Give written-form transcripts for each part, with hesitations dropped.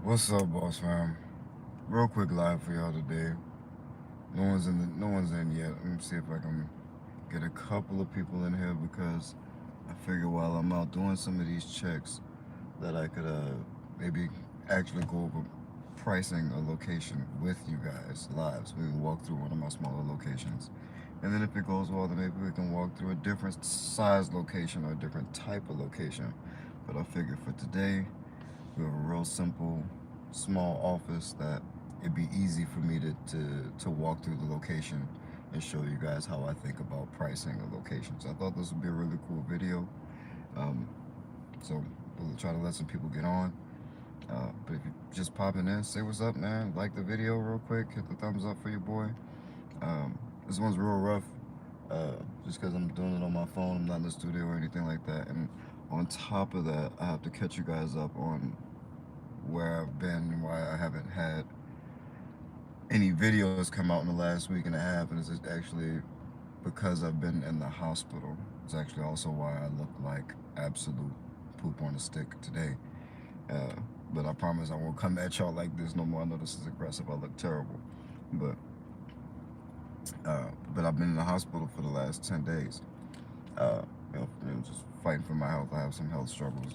What's up, boss fam? Real quick live for y'all today. No one's in yet. Let me see if I can get a couple of people in here because I figure while I'm out doing some of these checks that I could maybe actually go over pricing a location with you guys live, so we can walk through one of my smaller locations. And then if it goes well, then maybe we can walk through a different size location or a different type of location. But I figure for today, we have a real simple, small office that it'd be easy for me to walk through the location and show you guys how I think about pricing a location. So I thought this would be a really cool video. Um, so we'll try to let some people get on. But if you're just popping in, say what's up, man. Like the video real quick. Hit the thumbs up for your boy. This one's real rough. Just because I'm doing it on my phone. I'm not in the studio or anything like that. And on top of that, I have to catch you guys up on where I've been and why I haven't had any videos come out in the last week and a half, and it's actually because I've been in the hospital. It's actually also why I look like absolute poop on a stick today. Uh, but I promise I won't come at y'all like this no more. I know this is aggressive. I look terrible, but but I've been in the hospital for the last 10 days. Just fighting for my health. I have some health struggles.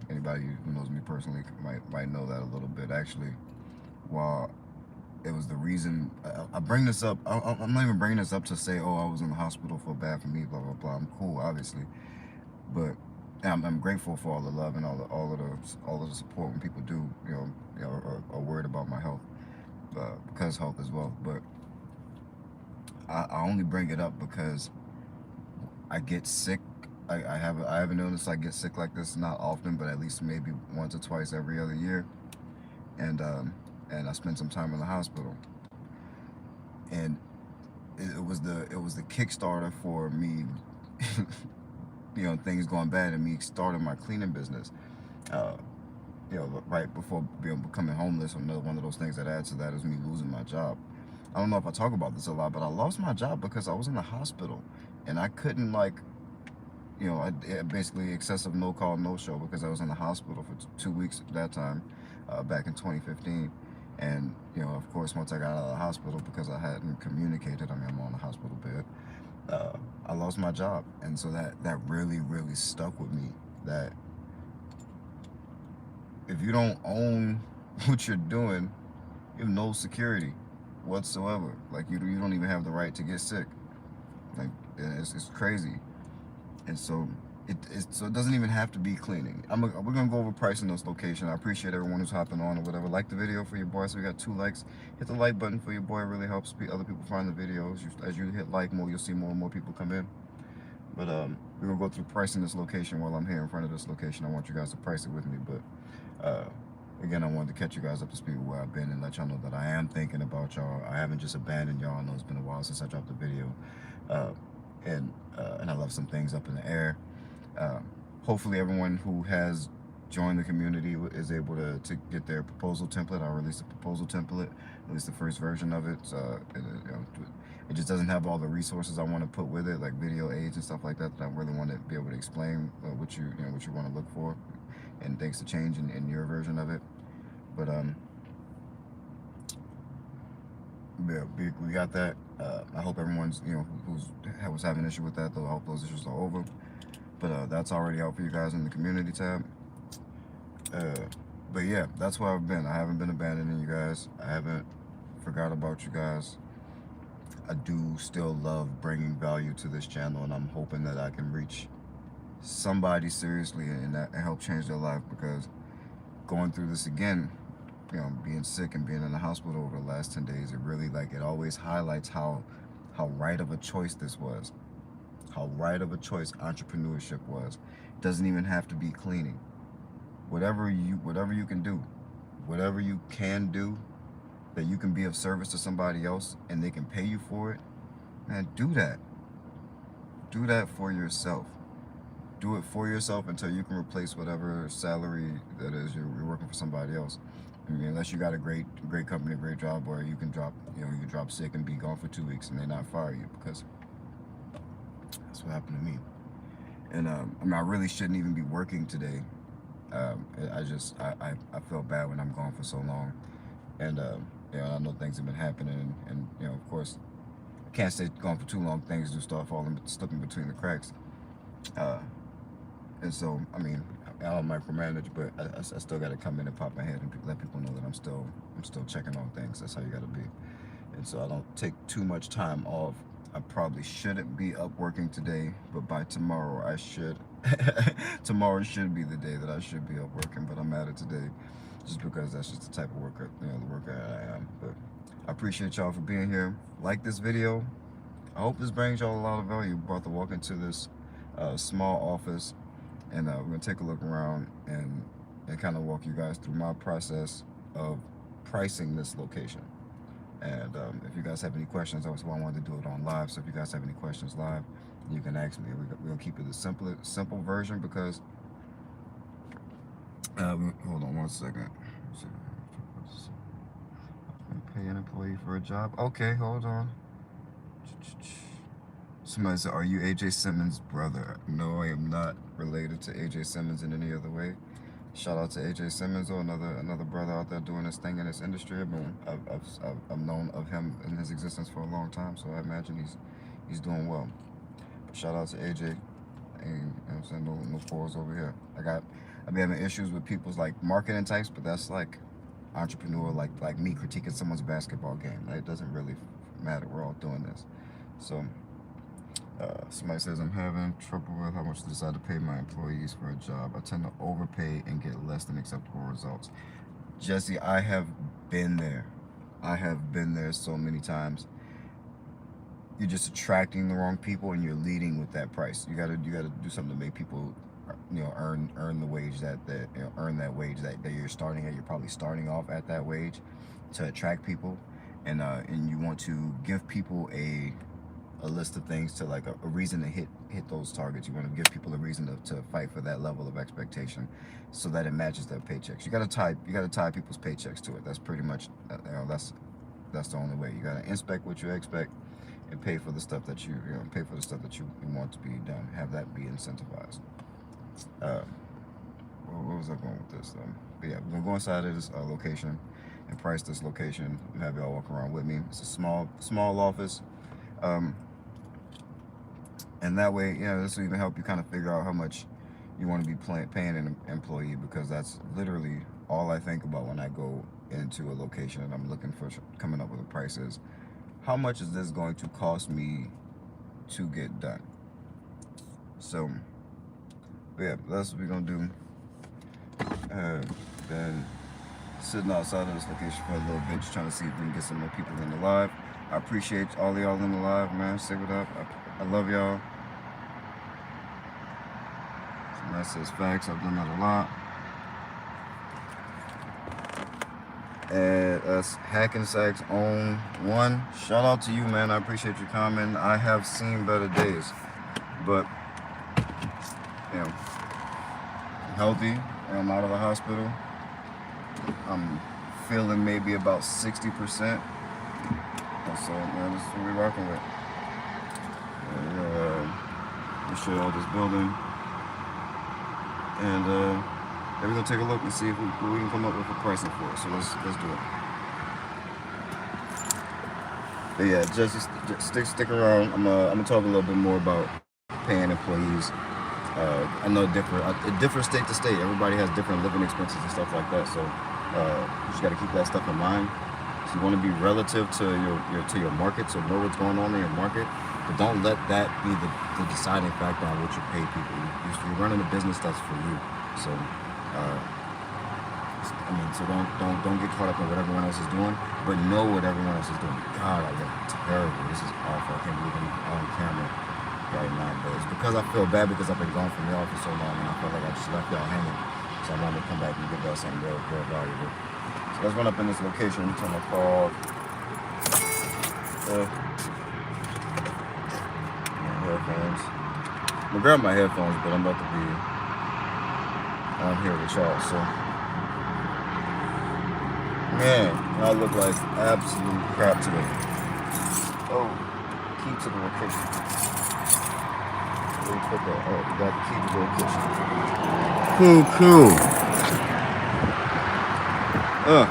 Anybody who knows me personally might know that a little bit. Actually, while it was the reason I bring this up, I'm not even bringing this up to say, oh, I was in the hospital, feel bad for me, blah blah blah. I'm cool, obviously, but I'm grateful for all the love and all of the support when people do, are worried about my health, because health as well. But I only bring it up because I get sick. I have an illness. I get sick like this not often, but at least maybe once or twice every other year, and and I spent some time in the hospital. And it was the Kickstarter for me, things going bad and me starting my cleaning business. Uh, right before becoming homeless. Another one of those things that adds to that is me losing my job. I don't know if I talk about this a lot, but I lost my job because I was in the hospital and I couldn't basically excessive no call no show because I was in the hospital for 2 weeks at that time, back in 2015. And of course, once I got out of the hospital, because I hadn't communicated, I mean, I'm on the hospital bed, I lost my job. And so that really really stuck with me, that if you don't own what you're doing, you have no security whatsoever. Like you don't even have the right to get sick. Like it's crazy. And so it doesn't even have to be cleaning. We're gonna go over pricing this location. I appreciate everyone who's hopping on or whatever. Like the video for your boy. So we got 2 likes. Hit the like button for your boy. It really helps other people find the videos. As you hit like more, you'll see more and more people come in. But we're gonna go through pricing this location while I'm here in front of this location. I want you guys to price it with me. But again, I wanted to catch you guys up to speed with where I've been and let y'all know that I am thinking about y'all. I haven't just abandoned y'all. I know it's been a while since I dropped a video, uh, and I left some things up in the air. Uh, Hopefully, everyone who has joined the community is able to get their proposal template. I'll release a proposal template, at least the first version of it. It just doesn't have all the resources I want to put with it, like video aids and stuff like that. That I really want to be able to explain what you want to look for, and things to change in your version of it. But yeah, we got that. I hope everyone's was having an issue with that, though. I hope those issues are over. But that's already out for you guys in the community tab. Uh, but yeah, that's where I've been. I haven't been abandoning you guys. I haven't forgot about you guys. I do still love bringing value to this channel, and I'm hoping that I can reach somebody seriously and help change their life, because going through this again, being sick and being in the hospital over the last 10 days, it really, it always highlights how right of a choice this was. How right of a choice entrepreneurship was. It doesn't even have to be cleaning. Whatever you can do, whatever you can do that you can be of service to somebody else and they can pay you for it, man, do that. Do that for yourself. Do it for yourself until you can replace whatever salary that is you're working for somebody else. I mean, unless you got a great company, a great job, where you can drop sick and be gone for 2 weeks and they not fire you, because that's what happened to me. And I mean, I really shouldn't even be working today. I feel bad when I'm gone for so long, and you know, I know things have been happening, and you know, of course, can't stay gone for too long. Things do start falling, slipping between the cracks, and so I mean, I don't micromanage, but I still got to come in and pop my head and let people know that I'm still checking on things. That's how you got to be, and so I don't take too much time off. I probably shouldn't be up working today, but by tomorrow I should. Tomorrow should be the day that I should be up working, but I'm at it today just because that's just the type of worker, you know, the worker I am. But I appreciate y'all for being here. Like this video. I hope this brings y'all a lot of value. We're about to walk into this small office, and we're gonna take a look around and kind of walk you guys through my process of pricing this location. And if you guys have any questions, that's why I wanted to do it on live. So if you guys have any questions live, you can ask me. We'll keep it the simple version because hold on one second. Pay an employee for a job. Okay, hold on. Somebody said, "Are you AJ Simmons' brother?" No, I am not related to AJ Simmons in any other way. Shout out to AJ Simmons, or another brother out there doing his thing in this industry. I've known of him in his existence for a long time, so I imagine he's doing well. But shout out to AJ. And, you know what I'm saying, no quarrels over here. I've been having issues with people's like marketing types, but that's like entrepreneur, like me critiquing someone's basketball game. It doesn't really matter. We're all doing this. So somebody says, "I'm having trouble with how much to decide to pay my employees for a job. I tend to overpay and get less than acceptable results." Jesse, I have been there. I have been there so many times. You're just attracting the wrong people, and you're leading with that price. You gotta do something to make people, you know, earn the wage that you know, earn that wage that you're starting at. You're probably starting off at that wage to attract people, and you want to give people a list of things to like a reason to hit those targets. You want to give people a reason to fight for that level of expectation, so that it matches their paychecks. You gotta tie people's paychecks to it. That's pretty much, you know, that's the only way. You gotta inspect what you expect and pay for the stuff that you want to be done. Have that be incentivized. Where was I going with this? But yeah, we're gonna go inside of this location and price this location and have y'all walk around with me. It's a small office. And that way, you know, this will even help you kind of figure out how much you want to be paying an employee, because that's literally all I think about when I go into a location and I'm looking for coming up with a price is, how much is this going to cost me to get done? So, yeah, that's what we're going to do. Been sitting outside of this location for a little bit, just trying to see if we can get some more people in the live. I appreciate all y'all in the live, man. Say what up. I love y'all. Somebody says facts. I've done that a lot. And us Hackensack's own one. Shout out to you, man. I appreciate your comment. I have seen better days, but you know, I'm healthy. I'm out of the hospital. I'm feeling maybe about 60%. So, man, this is what we're rocking with. We'll show you all this building. And then we're gonna take a look and see if we can come up with a pricing for it. So let's do it. But yeah, just stick around. I'm gonna talk a little bit more about paying employees. I know different state to state. Everybody has different living expenses and stuff like that. So you just gotta keep that stuff in mind. So you want to be relative to your market, so know what's going on in your market. But don't let that be the deciding factor on what you pay people. You're running a business that's for you. So, I mean, so don't get caught up in what everyone else is doing, but know what everyone else is doing. God, I look terrible. This is awful. I can't believe I'm on camera right now. But it's because I feel bad because I've been gone from y'all for so long, and I felt like I just left y'all hanging. So I wanted to come back and give y'all something real valuable. So let's run up in this location. Turn my car off. Headphones. I'm gonna grab my headphones, but I'm about to be on here with y'all. So, man, I look like absolute crap today. Oh, key to the location. Where you put that? Oh, you got the key to the location. Cool. Ugh.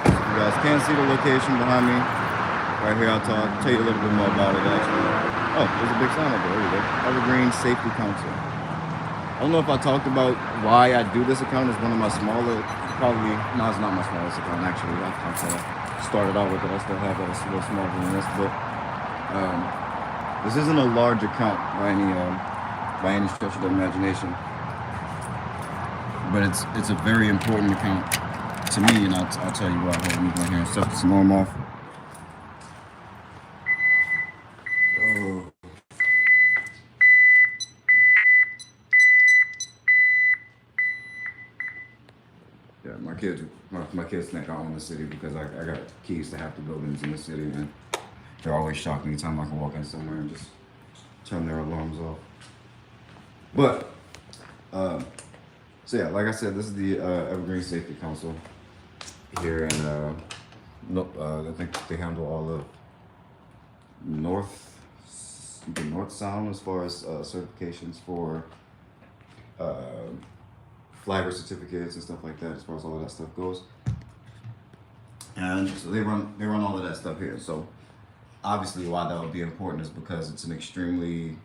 You guys can't see the location behind me. Right here, I'll tell you a little bit more about it actually. Oh, there's a big sign up there. There we go. Evergreen Safety Council. I don't know if I talked about why I do this account. It's one of my smaller, probably, no, it's not my smallest account actually. I kind of started out with it. I still have it. It's a little smaller than this, but this isn't a large account by any stretch of the imagination. But it's a very important account to me, and I'll tell you why. Let me go here and set this alarm off. Oh. Yeah, my kids think I own the city because I got keys to half the buildings in the city, and they're always shocked anytime I can walk in somewhere and just turn their alarms off. But so yeah, like I said, this is the Evergreen Safety Council here, and I think they handle all of the North Sound as far as certifications for flagger certificates and stuff like that, as far as all of that stuff goes. And so they run all of that stuff here. So obviously, why that would be important is because it's an extremely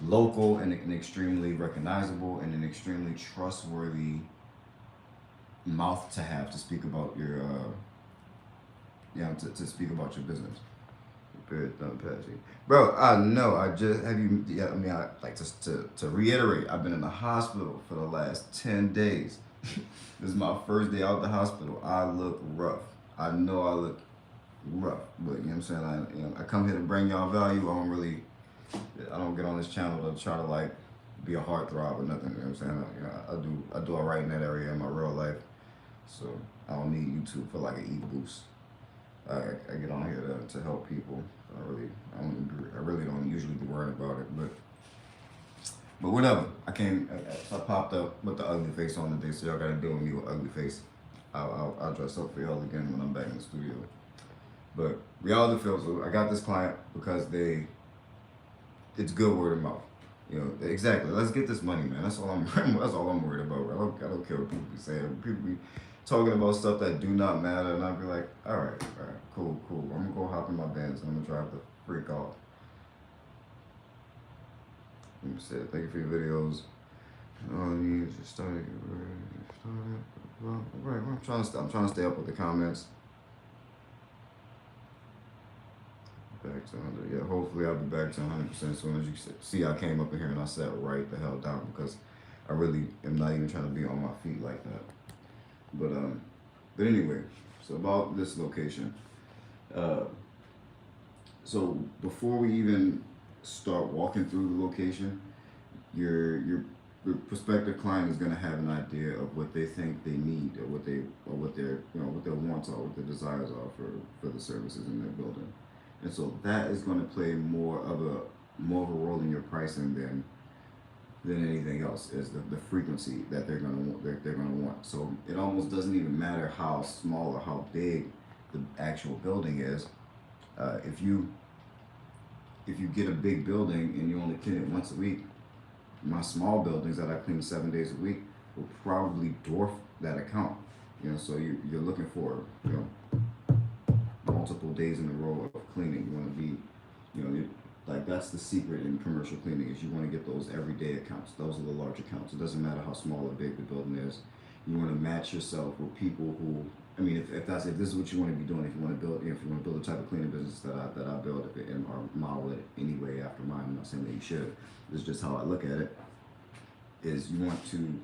local and an extremely recognizable and an extremely trustworthy mouth to have to speak about your to speak about your business. Very dumb, Patchy. Bro, I know. I just have you. Yeah, I mean, I like to reiterate. I've been in the hospital for the last 10 days. This is my first day out the hospital. I look rough. I know I look rough, but you know what I'm saying. I come here to bring y'all value. I don't get on this channel to try to like be a heartthrob or nothing. You know what I'm saying. I do all right in that area in my real life, so I don't need YouTube for like an ego boost. I get on here to help people. I really don't usually be worried about it, but whatever. So I popped up with the ugly face on today, so y'all gotta deal with me with ugly face. I'll dress up for y'all again when I'm back in the studio. But reality feels. So I got this client because it's good word of mouth. Exactly. Let's get this money, man. That's all I'm worried about. Bro. I don't care what people be saying. People be talking about stuff that do not matter, and I'll be like, all right, cool. I'm gonna go hop in my Benz and I'm gonna drive the freak off. Let me say, thank you for your videos. All you just started. Right. I'm trying to stay up with the comments. Back to 100. Yeah, hopefully I'll be back to 100% as soon as you see I came up in here and I sat right the hell down because I really am not even trying to be on my feet like that. But anyway, so about this location. So before we even start walking through the location, your prospective client is going to have an idea of what they think they need or what their wants are, what their desires are for the services in their building. And so that is going to play more of a role in your pricing than anything else, is the frequency that they're going to want. So it almost doesn't even matter how small or how big the actual building is. If you get a big building and you only clean it once a week, my small buildings that I clean 7 days a week will probably dwarf that account. So you're looking for multiple days in a row of cleaning. You want to be, like that's the secret in commercial cleaning, is you want to get those everyday accounts. Those are the large accounts. It doesn't matter how small or big the building is. You want to match yourself with people who, I mean, if this is what you want to be doing, if you want to build the type of cleaning business that I build, or model it anyway after mine. I'm not saying that you should. It's just how I look at it. Is you want to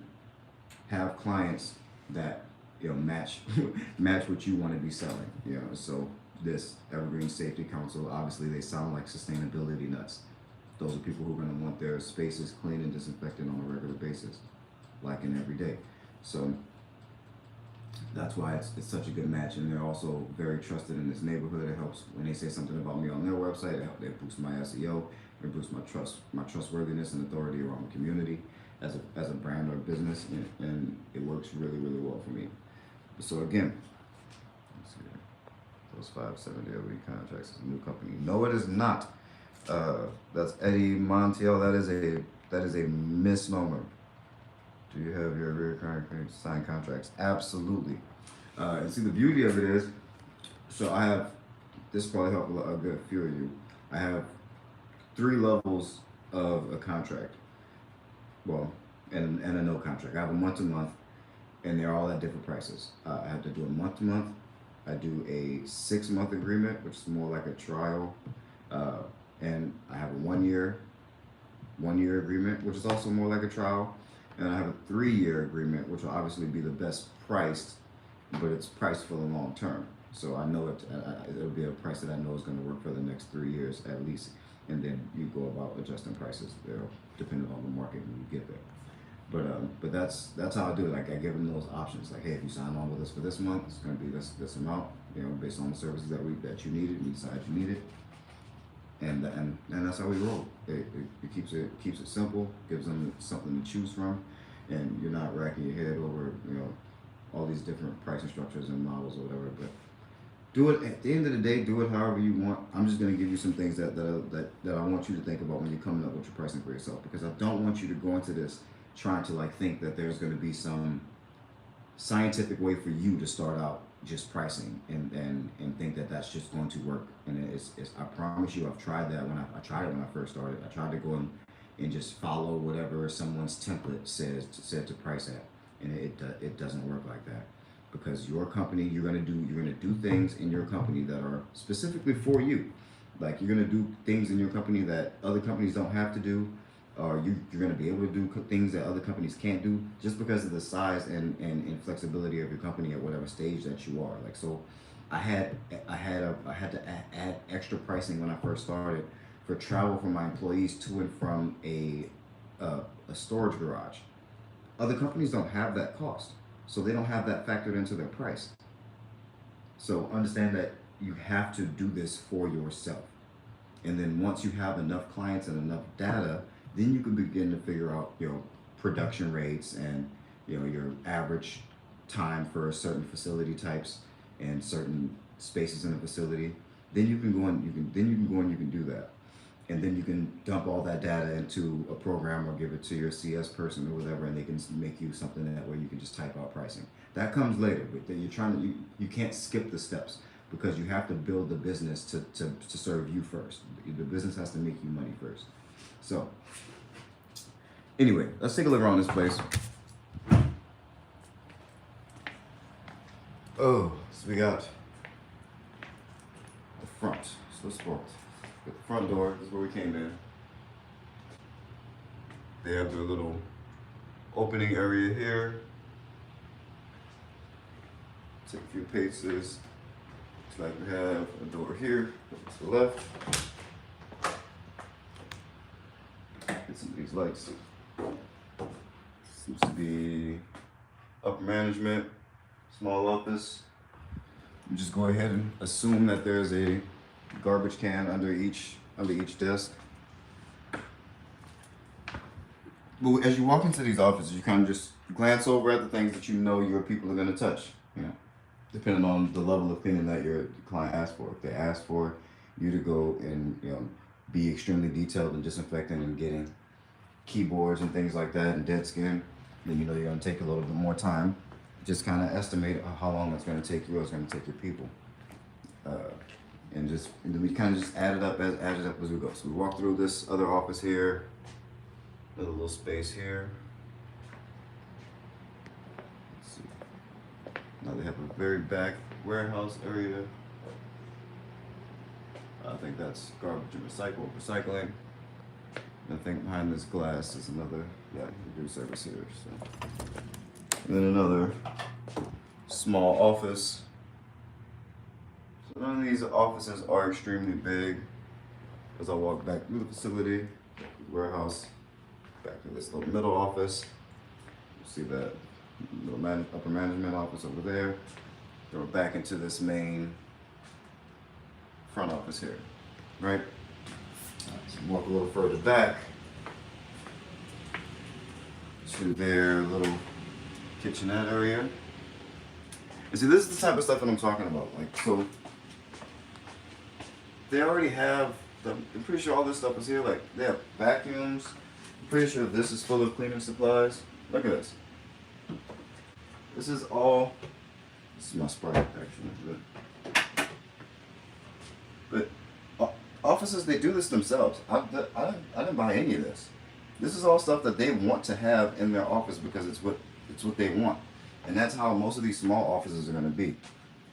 have clients that match what you want to be selling. So this Evergreen Safety Council, obviously they sound like sustainability nuts. Those are people who are going to want their spaces cleaned and disinfected on a regular basis, like in every day. So that's why it's such a good match, and they're also very trusted in this neighborhood. It helps when they say something about me on their website. It boosts my SEO, it boosts my trustworthiness and authority around the community as a brand or business, and it works really, really well for me. So again, let's see here. Those 570 a week contracts is a new company. No, it is not. That's Eddie Montiel. That is a misnomer. Do you have your recurring signed contracts? Absolutely. And see, the beauty of it is, so I have, this probably help a good few of you. I have 3 levels of a contract. Well, and a no contract. I have a month to month, and they're all at different prices. I have to do a month to month. I do a 6 month agreement, which is more like a trial, uh, and I have a 1 year agreement, which is also more like a trial, and I have a 3 year agreement, which will obviously be the best priced, but it's priced for the long term. So I know it'll be a price that I know is going to work for the next 3 years at least, and then you go about adjusting prices there, depending on the market when you get there. But that's how I do it. Like I give them those options. Like, hey, if you sign on with us for this month, it's going to be this amount. You know, based on the services that you needed, you decide you need it, and that's how we roll. It keeps it simple, gives them something to choose from, and you're not racking your head over all these different pricing structures and models or whatever. But do it at the end of the day. Do it however you want. I'm just going to give you some things that I want you to think about when you're coming up with your pricing for yourself, because I don't want you to go into this trying to like think that there's going to be some scientific way for you to start out just pricing and think that that's just going to work. And it's I promise you, I've tried that when I tried it when I first started. I tried to go and just follow whatever someone's template said to price at, and it doesn't work like that, because your company, you're gonna do things in your company that are specifically for you. Like you're gonna do things in your company that other companies don't have to do, or you're going to be able to do things that other companies can't do, just because of the size and flexibility of your company at whatever stage that you are. Like, so I had to add extra pricing when I first started for travel for my employees to and from a storage garage. Other companies don't have that cost, so they don't have that factored into their price. So understand that you have to do this for yourself. And then once you have enough clients and enough data, then you can begin to figure out production rates and your average time for certain facility types and certain spaces in a facility. Then you can go and you can do that, and then you can dump all that data into a program or give it to your CS person or whatever, and they can make you something that way you can just type out pricing. That comes later, but then you can't skip the steps, because you have to build the business to serve you first. The business has to make you money first. So anyway, let's take a look around this place. Oh, so we got the front. So let's start with the front door. This is where we came in. They have their little opening area here. Take a few paces. Looks like we have a door here to the left. Get some of these lights. Seems to be upper management, small office. You just go ahead and assume that there's a garbage can under each desk. But as you walk into these offices, you kind of just glance over at the things that you know your people are going to touch. Depending on the level of cleaning that your client asks for. If they ask for you to go and be extremely detailed in disinfecting and getting keyboards and things like that and dead skin, then you're going to take a little bit more time. Just kind of estimate how long it's going to take you or it's going to take your people. And then we kind of just add it up as we go. So we walk through this other office here, another little space here. Let's see. Now they have a very back warehouse area. I think that's garbage and recycling. And I think behind this glass is another, we do service here. So. And then another small office. So none of these offices are extremely big. As I walk back through the facility, warehouse, back to this little middle office. You see that little upper management office over there. Then we're back into this main front office here, right? So walk a little further back to their little kitchenette area. And see, this is the type of stuff that I'm talking about. Like, so they already have I'm pretty sure all this stuff is here. Like, they have vacuums. I'm pretty sure this is full of cleaning supplies. Look at this. This is all. This is my Sprite actually, but offices, they do this themselves. I didn't buy any of this. This is all stuff that they want to have in their office because it's what they want, and that's how most of these small offices are going to be.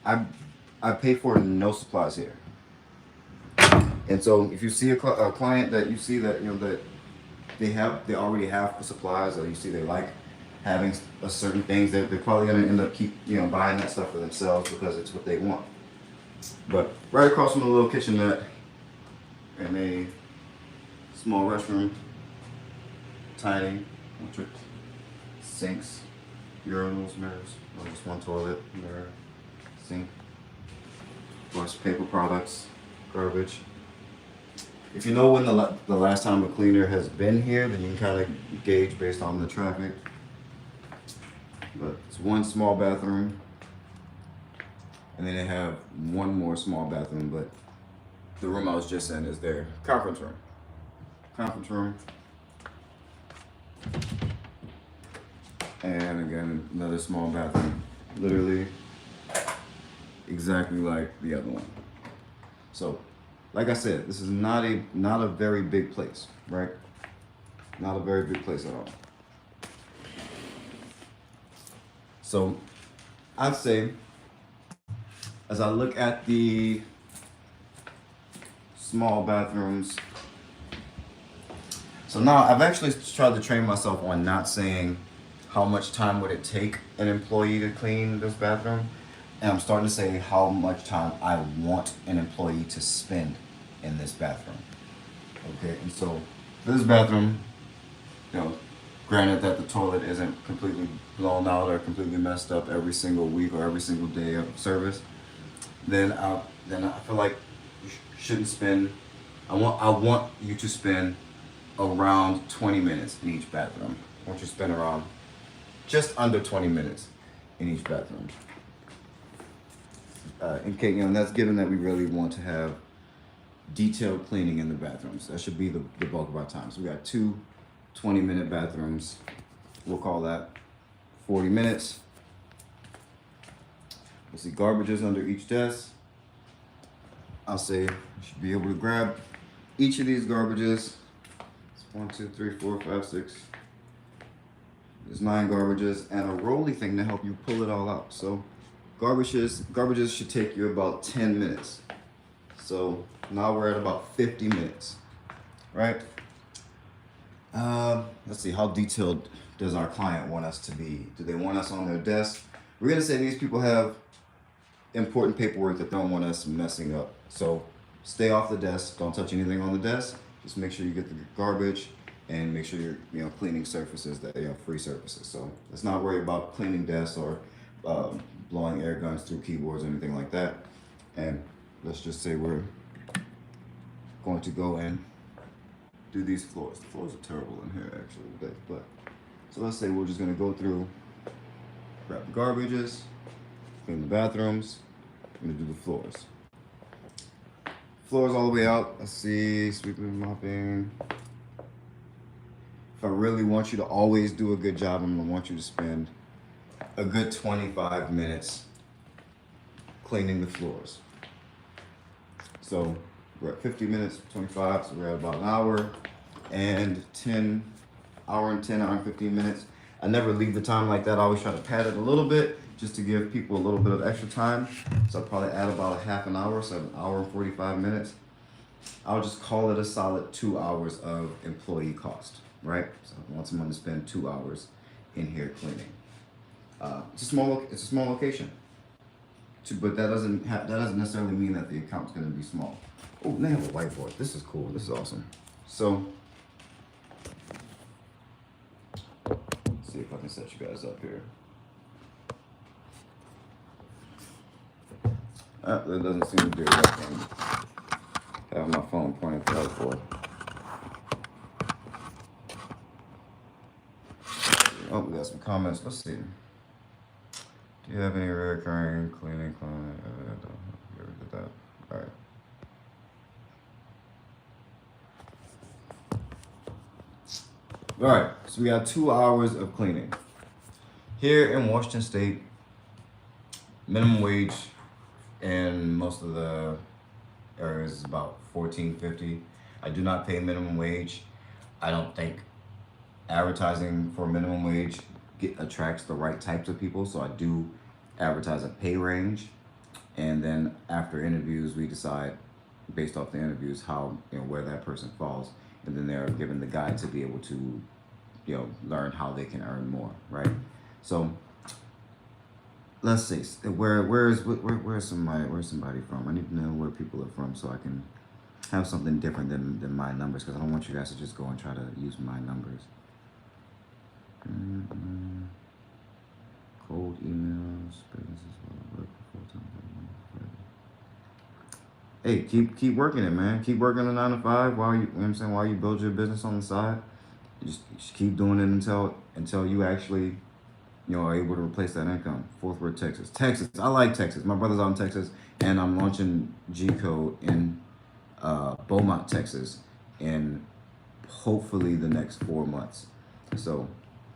I pay for no supplies here, and so if you see a client that you see that that they already have supplies, or you see they like having a certain things, they're probably going to end up keep buying that stuff for themselves because it's what they want. But right across from the little kitchenette and a small restroom, tiny, electric sinks, urinals, mirrors, or just one toilet, mirror, sink, of course, paper products, garbage. If you know when the last time a cleaner has been here, then you can kind of gauge based on the traffic. But it's one small bathroom, and then they have one more small bathroom, but the room I was just in is their conference room. Conference room. And again, another small bathroom. Literally exactly like the other one. So, like I said, this is not a very big place, right? Not a very big place at all. So, I'd say, as I look at the small bathrooms, so now I've actually tried to train myself on not saying how much time would it take an employee to clean this bathroom, and I'm starting to say how much time I want an employee to spend in this bathroom. Okay, and so for this bathroom, granted that the toilet isn't completely blown out or completely messed up every single week or every single day of service, then I feel like you shouldn't spend. I want you to spend around 20 minutes in each bathroom. I want you to spend around just under 20 minutes in each bathroom. In case, and that's given that we really want to have detailed cleaning in the bathrooms. That should be the bulk of our time. So we got two 20-minute bathrooms. We'll call that 40 minutes. We'll see garbages under each desk. I'll say you should be able to grab each of these garbages. It's 1, 2, 3, 4, 5, 6. There's 9 garbages and a rolly thing to help you pull it all out. So garbages should take you about 10 minutes. So now we're at about 50 minutes, right? Let's see, how detailed does our client want us to be? Do they want us on their desk? We're gonna say these people have important paperwork that don't want us messing up. So stay off the desk, don't touch anything on the desk. Just make sure you get the garbage and make sure you're cleaning surfaces that free surfaces. So let's not worry about cleaning desks or blowing air guns through keyboards or anything like that. And let's just say we're going to go and do these floors. The floors are terrible in here actually, but so let's say we're just gonna go through, grab the garbages, clean the bathrooms, I'm gonna do the floors. Floors all the way out. Let's see, sweeping, mopping. If I really want you to always do a good job, I'm gonna want you to spend a good 25 minutes cleaning the floors. So we're at 50 minutes, 25, so we're at about an hour and 10, hour and 15 minutes. I never leave the time like that. I always try to pad it a little bit just to give people a little bit of extra time. So I'll probably add about a half an hour, so an hour and 45 minutes. I'll just call it a solid 2 hours of employee cost, right? So I want someone to spend 2 hours in here cleaning. It's a small location. But that doesn't necessarily mean that the account's going to be small. Oh, they have a whiteboard. This is cool. This is awesome. So, let's see if I can set you guys up here. That doesn't seem to be working. I have my phone pointing to the whiteboard. Oh, we got some comments. Let's see. Do you have any recurring cleaning client? You ever did that? All right. All right, so we got 2 hours of cleaning. Here in Washington State, minimum wage in most of the areas is about 14.50. I do not pay minimum wage. I don't think advertising for minimum wage attracts the right types of people, so I do advertise a pay range, and then after interviews, we decide based off the interviews how where that person falls, and then they're given the guide to be able to learn how they can earn more, right? So let's see where's somebody from. I need to know where people are from so I can have something different than my numbers, because I don't want you guys to just go and try to use my numbers. Mm-mm. Cold emails, businesses, work full-time. Hey, keep working it, man. Keep working the 9 to 5 while you know what I'm saying, while you build your business on the side. Just keep doing it until you actually are able to replace that income. Fort Worth, Texas. Texas, I like Texas. My brother's out in Texas, and I'm launching G Code in Beaumont, Texas, in hopefully the next 4 months. So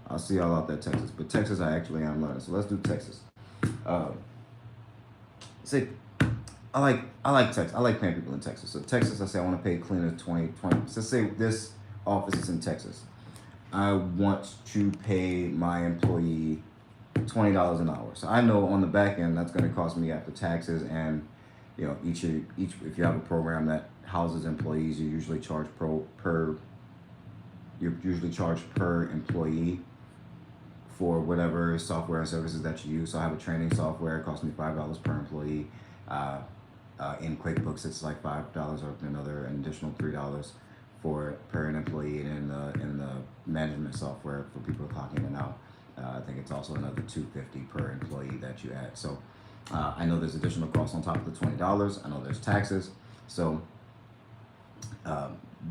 I'll see y'all out there, Texas. But Texas, I actually am learning. So let's do Texas. Say, I like Texas. I like paying people in Texas. So Texas, I say I want to pay cleaners 20. So say this office is in Texas. I want to pay my employee $20 an hour. So I know on the back end that's going to cost me after taxes, and each if you have a program that houses employees, you usually charge per employee for whatever software and services that you use. So I have a training software. It costs me $5 per employee. In QuickBooks, it's like $5 or an additional $3 per employee, and in the management software for people clocking in and out, I think it's also another $250 per employee that you add. So I know there's additional costs on top of the $20. I know there's taxes. So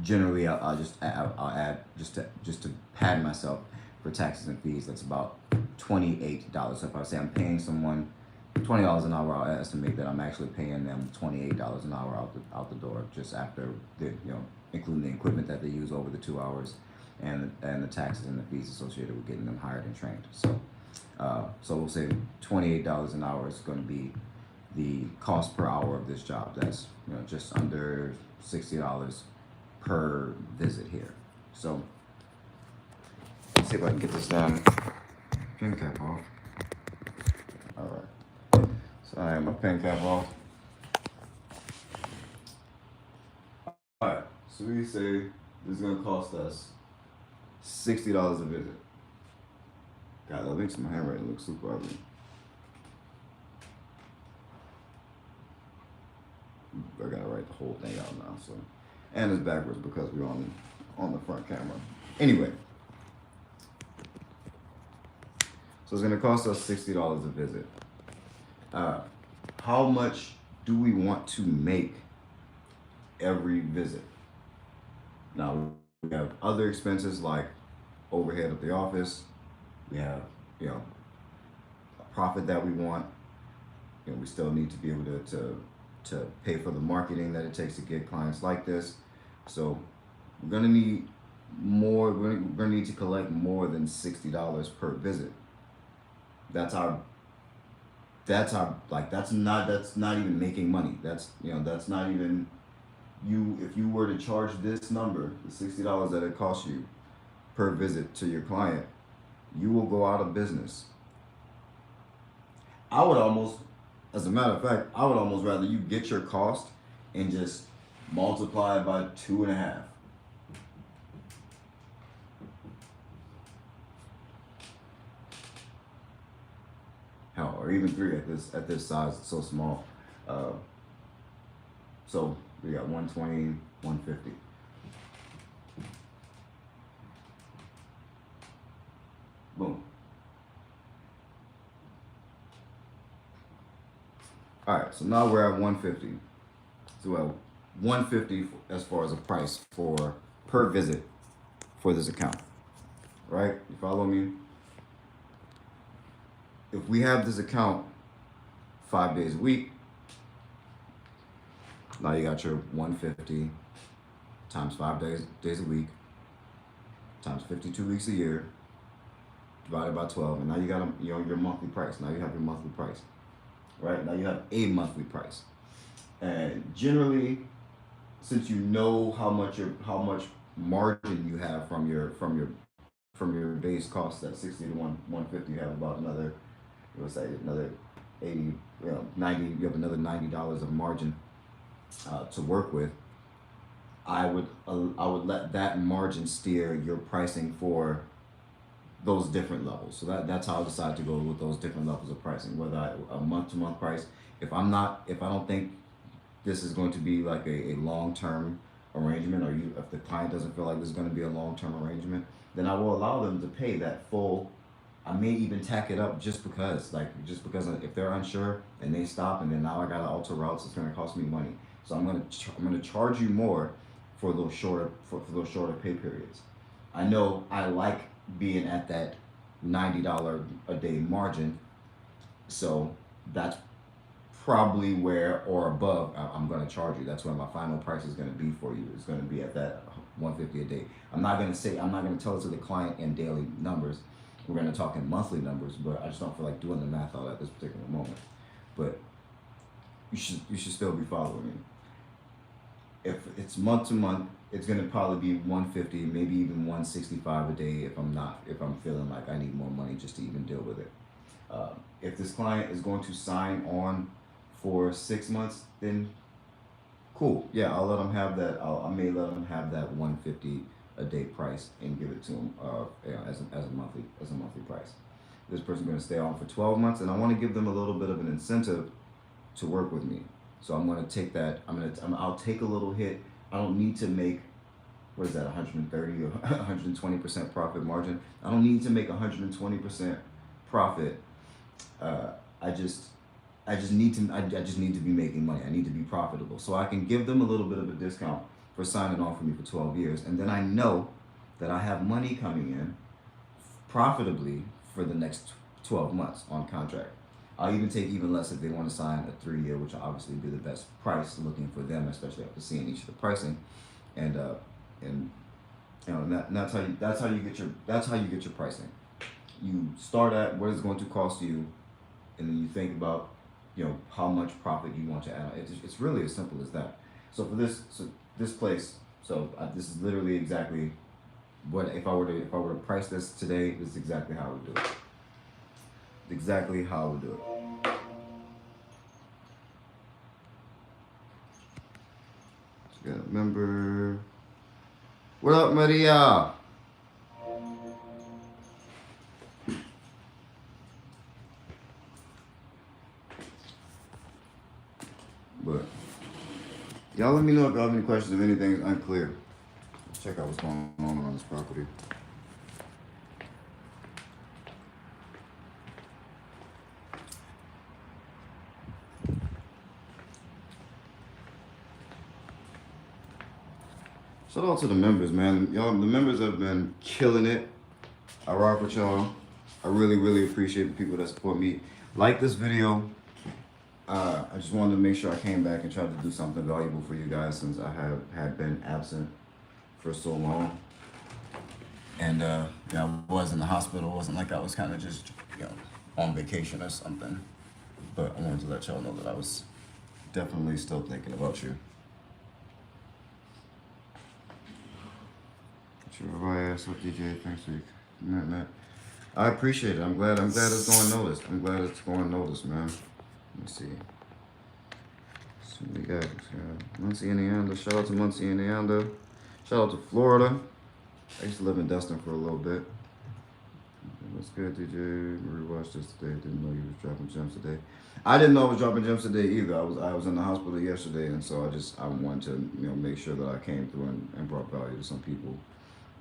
generally, I'll add just to pad myself for taxes and fees. That's about $28. So if I say I'm paying someone $20 an hour, I'll estimate that I'm actually paying them $28 an hour out the door, just after including the equipment that they use over the 2 hours, and the taxes and the fees associated with getting them hired and trained. So we'll say $28 an hour is going to be the cost per hour of this job. That's just under $60 per visit here. So let's see if I can get this down. Pin cap off. All right. So I have my pen cap off. Alright, so we say this is gonna cost us $60 a visit. God, that makes my handwriting look super ugly. I gotta write the whole thing out now, so. And it's backwards because we're on the front camera. Anyway. So it's gonna cost us $60 a visit. How much do we want to make every visit? Now we have other expenses like overhead of the office. We have a profit that we want. We still need to be able to pay for the marketing that it takes to get clients like this. So we're gonna need more. We're gonna need to collect more than $60 per visit. That's not even making money. That's not even if you were to charge this number, the $60 that it costs you per visit to your client, you will go out of business. As a matter of fact, I would almost rather you get your cost and just multiply it by 2.5. Hell, or even 3 at this size. It's so small. So we got 120, 150. Boom. All right, so now we're at 150. So we're at 150 as far as a price for per visit for this account. Right? You follow me? If we have this account 5 days a week, now you got your 150 times 5 days a week times 52 weeks a year divided by 12, and now you got your monthly price. Now you have your monthly price, right? Now you have a monthly price, and generally, since you know how much margin you have from your base cost at 60 to 150, you have about another, let's say another 80, 90. You have another $90 of margin to work with. I would let that margin steer your pricing for those different levels. So that's how I decide to go with those different levels of pricing. Whether a month to month price, if I don't think this is going to be like a long term arrangement, or if the client doesn't feel like this is going to be a long term arrangement, then I will allow them to pay that full. I may even tack it up just because if they're unsure and they stop, and then now I gotta alter routes, it's gonna cost me money. So I'm gonna charge you more for those for those shorter pay periods. I know I like being at that $90 a day margin, so that's probably where or above I'm going to charge you. That's where my final price is going to be for you. It's going to be at that 150 a day. I'm not going to tell it to the client in daily numbers. We're going to talk in monthly numbers, but I just don't feel like doing the math out at this particular moment. But you should still be following me. If it's month to month, it's going to probably be 150, maybe even 165 a day if I'm feeling like I need more money just to even deal with it. If this client is going to sign on for 6 months, then cool. Yeah, I'll let them have that. I may let them have that 150 a day price and give it to them as a monthly price. This person's going to stay on for 12 months, and I want to give them a little bit of an incentive to work with me. So I'm going to take that. I'll take a little hit. I don't need to make, what is that, 130 or 120% profit margin. I don't need to make 120% profit. I just need to be making money. I need to be profitable. So I can give them a little bit of a discount for signing on for me for 12 years. And then I know that I have money coming in profitably for the next 12 months on contract. I'll even take even less if they want to sign a 3-year, which will obviously be the best price looking for them, especially after seeing each of the pricing. And that's how you get your pricing. You start at what it's going to cost you, and then you think about how much profit you want to add. It's really as simple as that. So for this place, this is literally exactly what if I were to price this today. This is exactly how I would do it. Exactly how I would do it. So got a member. What up, Maria? But y'all let me know if y'all have any questions, if anything's unclear. Let's check out what's going on this property. Shout out to the members, man. Y'all, the members have been killing it. I rock with y'all. I really, really appreciate the people that support me. Like this video. I just wanted to make sure I came back and tried to do something valuable for you guys since I had been absent for so long. And I was in the hospital. It wasn't like I was kind of just on vacation or something. But I wanted to let y'all know that I was definitely still thinking about you. Sure, ass up, DJ. Thanks for your I appreciate it. I'm glad it's going noticed. I'm glad it's going noticed, man. Let me see. So we got Muncie, Indiana. Shout out to Muncie, Indiana. Shout out to Florida. I used to live in Destin for a little bit. What's good, DJ? Rewatched this today. Didn't know you was dropping gems today. I didn't know I was dropping gems today either. I was in the hospital yesterday, and so I wanted to make sure that I came through and brought value to some people,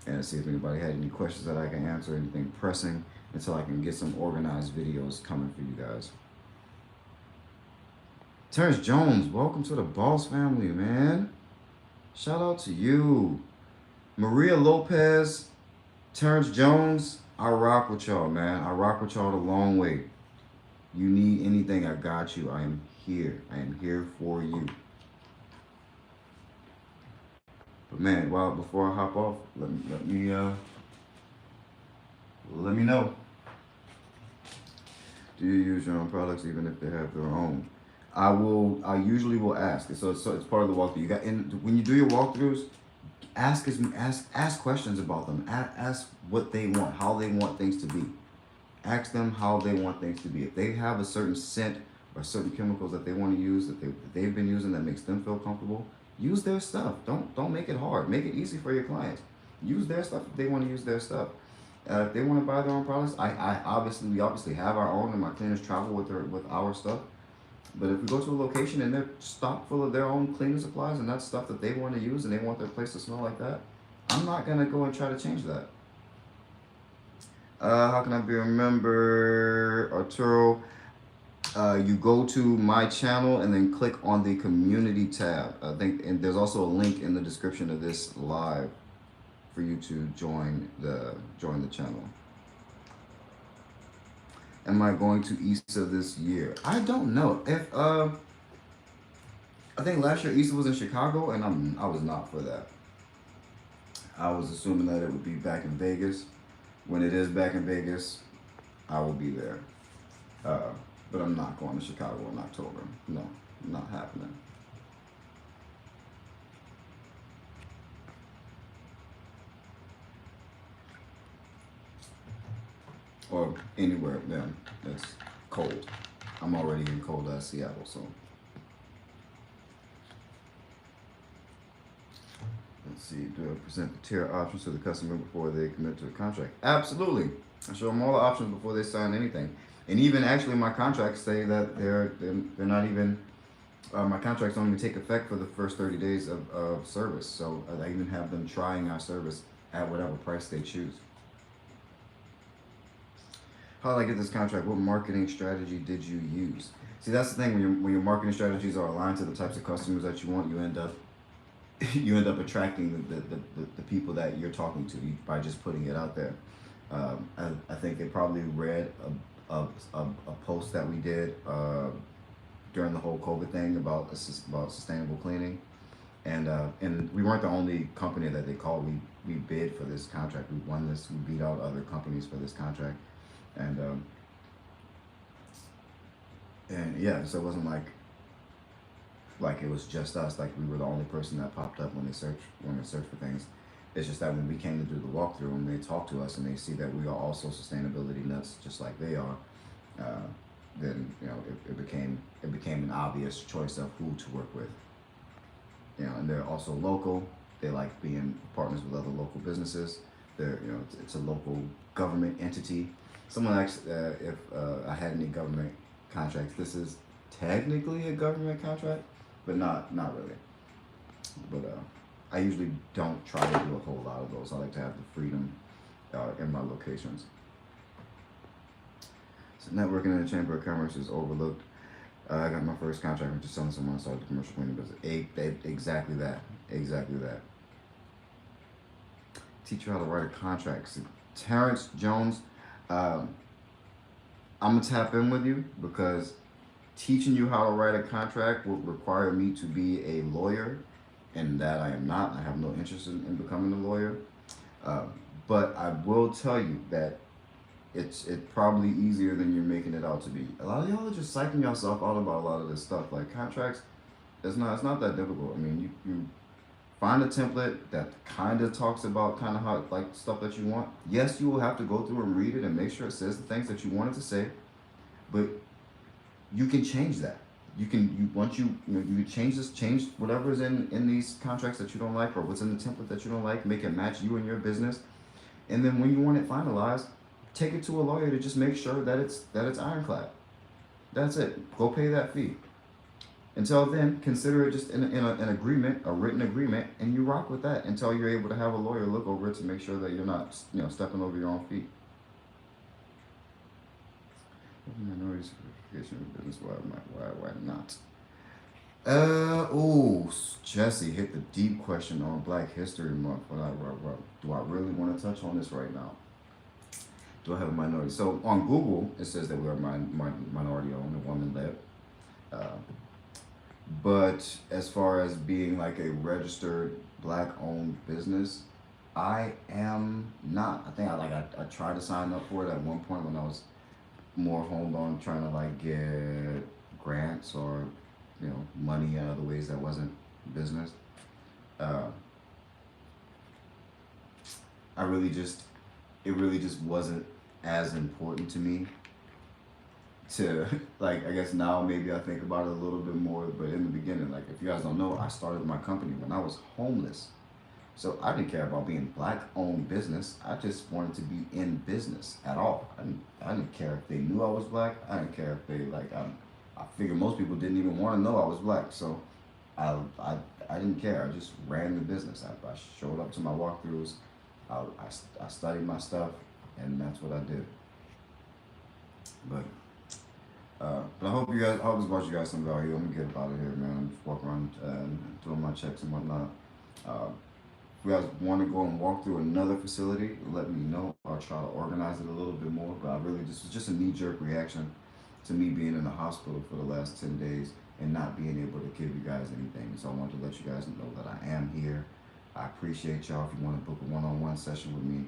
and see if anybody had any questions that I can answer, anything pressing, until I can get some organized videos coming for you guys. Terrence Jones, welcome to the Boss family, man. Shout out to you. Maria Lopez, Terrence Jones, I rock with y'all, man. I rock with y'all the long way. You need anything, I got you. I am here. I am here for you. But man, before I hop off, let me know. Do you use your own products even if they have their own? I usually will ask. So it's part of the walkthrough. You got in when you do your walkthroughs. Ask questions about them. Ask what they want, how they want things to be. Ask them how they want things to be. If they have a certain scent or certain chemicals that they want to use that they've been using that makes them feel comfortable, use their stuff. Don't make it hard. Make it easy for your clients. Use their stuff if they want to use their stuff. If they want to buy their own products, we obviously have our own, and my cleaners travel with our stuff. But if we go to a location and they're stocked full of their own cleaning supplies and that's stuff that they want to use and they want their place to smell like that, I'm not gonna go and try to change that. How can I be remembered, Arturo? You go to my channel and then click on the community tab. I think, and there's also a link in the description of this live for you to join the channel. Am I going to Easter this year? I don't know. If I think last year Easter was in Chicago, and I was not for that. I was assuming that it would be back in Vegas. When it is back in Vegas, I will be there. But I'm not going to Chicago in October. No, not happening. Or anywhere then that's cold. I'm already in cold ass Seattle, so. Let's see, do I present the tier options to the customer before they commit to the contract? Absolutely. I show them all the options before they sign anything. And even actually my contracts say that they're not even, my contracts don't even take effect for the first 30 days of service. So I even have them trying our service at whatever price they choose. How did I get this contract? What marketing strategy did you use? See, that's the thing, when your marketing strategies are aligned to the types of customers that you want, you end up attracting the people that you're talking to by just putting it out there. I think they probably read a post that we did during the whole COVID thing about sustainable cleaning, and we weren't the only company that they called. We bid for this contract. We won this. We beat out other companies for this contract, and yeah, so it wasn't like it was just us, like we were the only person that popped up when they search for things. It's just that when we came to do the walkthrough and they talk to us and they see that we are also sustainability nuts just like they are, then it became an obvious choice of who to work with. And they're also local. They like being partners with other local businesses. They're it's a local government entity. Someone asked if I had any government contracts. This is technically a government contract, but not really. But I usually don't try to do a whole lot of those. I like to have the freedom in my locations. So networking in the Chamber of Commerce is overlooked. I got my first contract from just selling someone outside the commercial cleaning business. Exactly that. Exactly that. Teach you how to write a contract. So, Terrence Jones, I'm gonna tap in with you because teaching you how to write a contract would require me to be a lawyer, and that I am not. I have no interest in becoming a lawyer. But I will tell you that it's probably easier than you're making it out to be. A lot of y'all are just psyching yourself out about a lot of this stuff. Like contracts, it's not that difficult. I mean, you find a template that kind of talks about kind of how like stuff that you want. Yes, you will have to go through and read it and make sure it says the things that you want it to say, but you can change that. You can change whatever is in these contracts that you don't like or what's in the template that you don't like, make it match you and your business, and then when you want it finalized, take it to a lawyer to just make sure that it's ironclad. That's it. Go pay that fee. Until then, consider it just an agreement, a written agreement, and you rock with that until you're able to have a lawyer look over it to make sure that you're not stepping over your own feet. Minority certification business, why not? Jesse hit the deep question on Black History Month. Do I really want to touch on this right now? Do I have a minority? So on Google, it says that we're minority owned and woman led. But as far as being like a registered Black owned business, I am not. I think I tried to sign up for it at one point when I was more honed on trying to like get grants or money in other ways that wasn't business. Uh, I really just it really just wasn't as important to me to like I guess now maybe I think about it a little bit more, but in the beginning, like if you guys don't know, I started my company when I was homeless. So I didn't care about being black owned business. I just wanted to be in business at all. I didn't care if they knew I was black. I didn't care if they I figured most people didn't even want to know I was black. So I I, I didn't care. I just ran the business. I showed up to my walkthroughs. I studied my stuff, and that's what I did. But but I hope you guys, I hope this brought you guys some value. I'm gonna get out of here, man. I'm just walking around doing my checks and whatnot. Uh, if you guys want to go and walk through another facility, let me know. I'll try to organize it a little bit more. But I really just a knee jerk reaction to me being in the hospital for the last 10 days and not being able to give you guys anything. So I want to let you guys know that I am here. I appreciate y'all. If you want to book a one-on-one session with me,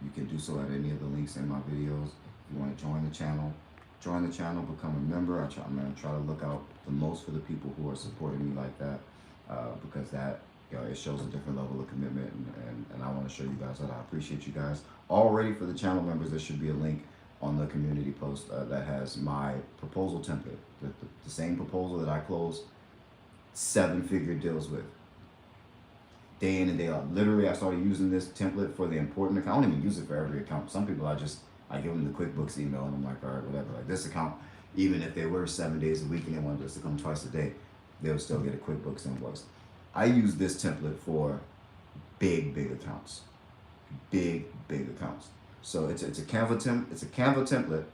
you can do so at any of the links in my videos. If you want to join the channel, become a member. I'm gonna try to look out the most for the people who are supporting me like that, because that it shows a different level of commitment, and I want to show you guys that I appreciate you guys. Already for the channel members, there should be a link on the community post that has my proposal template, the same proposal that I closed 7-figure deals with, day in and day out. Literally, I started using this template for the important account. I don't even use it for every account. Some people I give them the QuickBooks email and I'm like, all right, whatever. Like this account, even if they were 7 days a week and they wanted us to come twice a day, they would still get a QuickBooks invoice. I use this template for big accounts, big accounts. So it's a Canva template.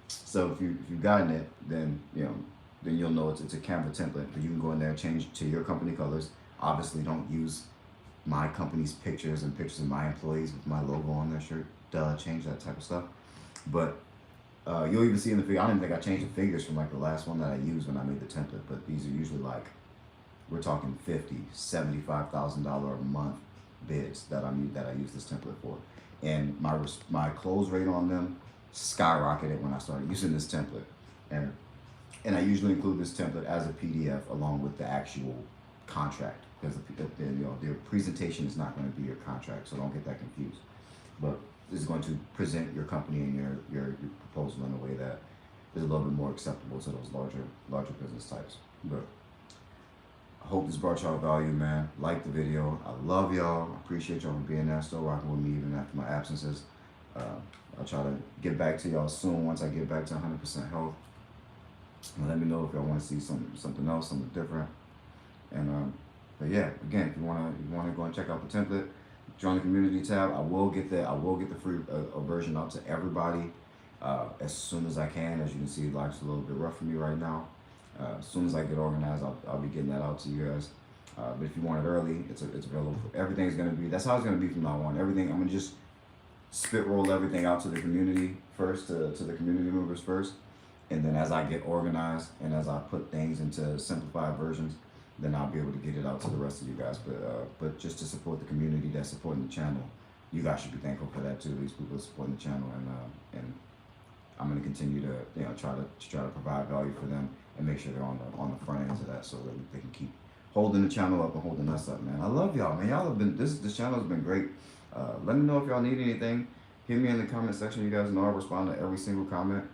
So if you've gotten it, then you'll know it's a Canva template. But you can go in there and change to your company colors. Obviously, don't use my company's pictures and pictures of my employees with my logo on their shirt. Change that type of stuff. But you'll even see in the figure, I don't even think I changed the figures from like the last one that I used when I made the template, but these are usually like, we're talking $50,000, $75,000 a month bids that I use this template for. And my close rate on them skyrocketed when I started using this template. And I usually include this template as a PDF along with the actual contract, because the presentation is not going to be your contract, so don't get that confused. But this is going to present your company and your proposal in a way that is a little bit more acceptable to those larger business types. But I hope this brought y'all value, man. Like the video. I love y'all. I appreciate y'all for being there, still rocking with me even after my absences. I'll try to get back to y'all soon once I get back to 100% health. And let me know if y'all want to see something else, something different. And but yeah, again, if you wanna go and check out the template, join the community tab. I will get the free version out to everybody as soon as I can. As you can see, life's a little bit rough for me right now. As soon as I get organized, I'll be getting that out to you guys. But if you want it early, it's available. Everything's gonna be, that's how it's gonna be from now on. Everything, I'm gonna just spit roll everything out to the community first, to the community members first. And then as I get organized and as I put things into simplified versions, then I'll be able to get it out to the rest of you guys. But just to support the community that's supporting the channel, you guys should be thankful for that too. These people are supporting the channel, and I'm going to continue to try to provide value for them and make sure they're on the front ends of that, so that they can keep holding the channel up and holding us up, man. I love y'all, man. Y'all have been this channel has been great. Let me know if y'all need anything. Hit me in the comment section. You guys know I respond to every single comment.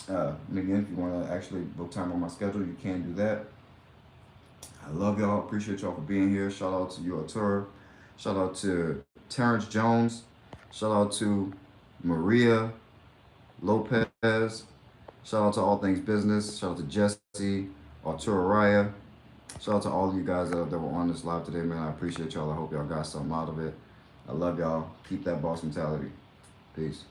And again, if you want to actually book time on my schedule, you can do that. I love y'all. Appreciate y'all for being here. Shout out to you, Arturo. Shout out to Terrence Jones. Shout out to Maria Lopez. Shout out to All Things Business. Shout out to Jesse, Arturo Raya. Shout out to all of you guys that were on this live today, man. I appreciate y'all. I hope y'all got something out of it. I love y'all. Keep that boss mentality. Peace.